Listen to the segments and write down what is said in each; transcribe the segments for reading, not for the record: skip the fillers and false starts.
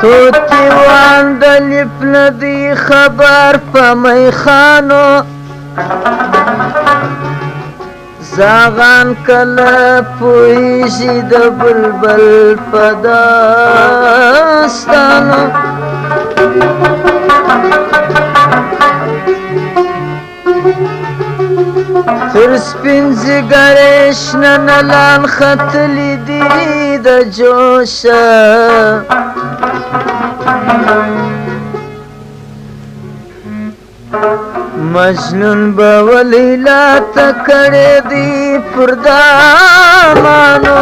توتیوان د لیپ ندی خبر په میخانو زاغان کله پوهیږي د بلبل په داستانو تر سپین ځیګرې شنه نلان ختلي دي د جوشه مجنون به ولیلا ته کړی دي پر دامانو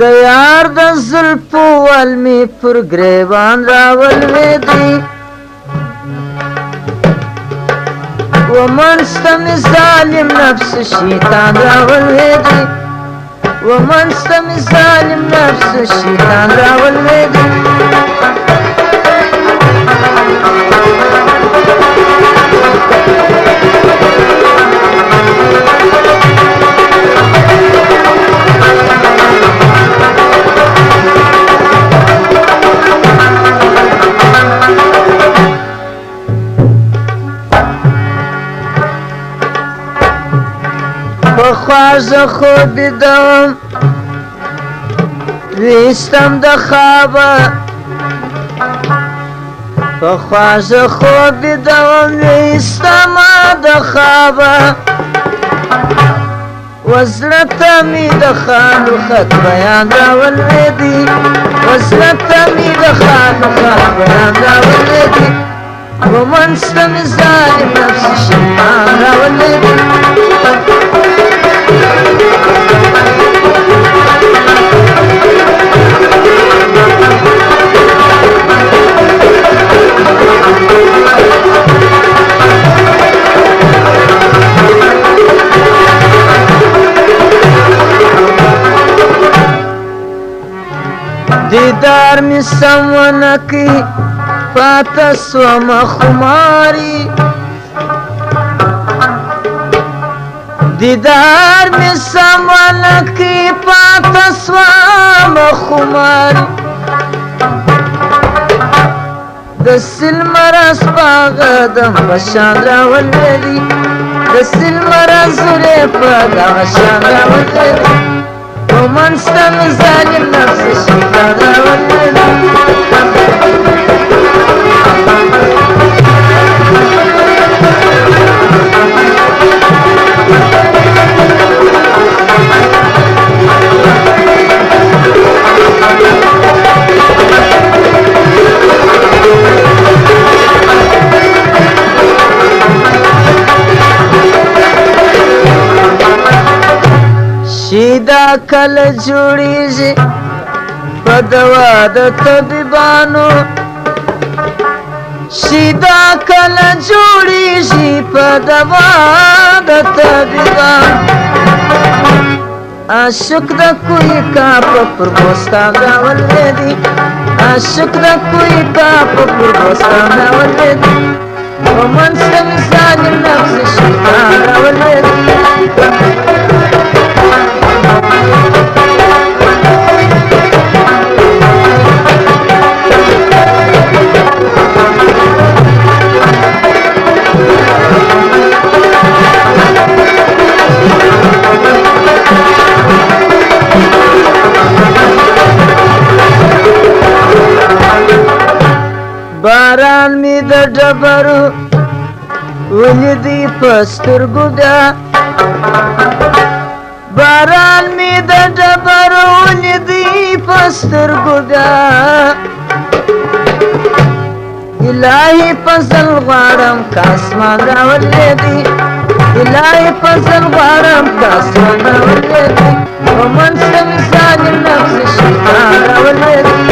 د یار د زلفو ولمې پر ګریوان راولوېدې و منځته مې ظالم نفس شیطان راولوېدې و منځته مې ظالم نفس شیطان راولوېدې خواږه خوبې دوم ویستم د خوابه په خواږه خوبې دوم ویستم د خوابه و زړه ته مې د خالو خط بیان راولوېدې و زړه ته مې د خالو خط بیان راولوېدې و منځته مې ظالم نفس شیطان راولوېدې دیدار می سمونکی پاته سومه خماري دیدار می سمونکی پاته سومه خماري د سلمرز باغه دم بشان راولوېدې د سلمرز زورې په دغه شان راولوېدې و منځته مې ظالم نفس شیطان راولوېدې شیدا کله جوړیږي په دوا د طبیبانو شیدا کله جوړیږي په دوا د طبیبانو عاشق د کوی کاپ پر بوستان راولوېدې عاشق د کوی کاپ پر بوستان راولوېدې و منځته مې ظالم نفس شیطان راولوېدې باران می د ډبرو ولیدی په سترګو بیا باران می د ډبرو ولیدی په سترګو بیا الهي فضل غواړم که اسمان راولوېدې إلهي فزل غرام كاسانا والذي ومن سمي ظالم نفس الشيطان والذي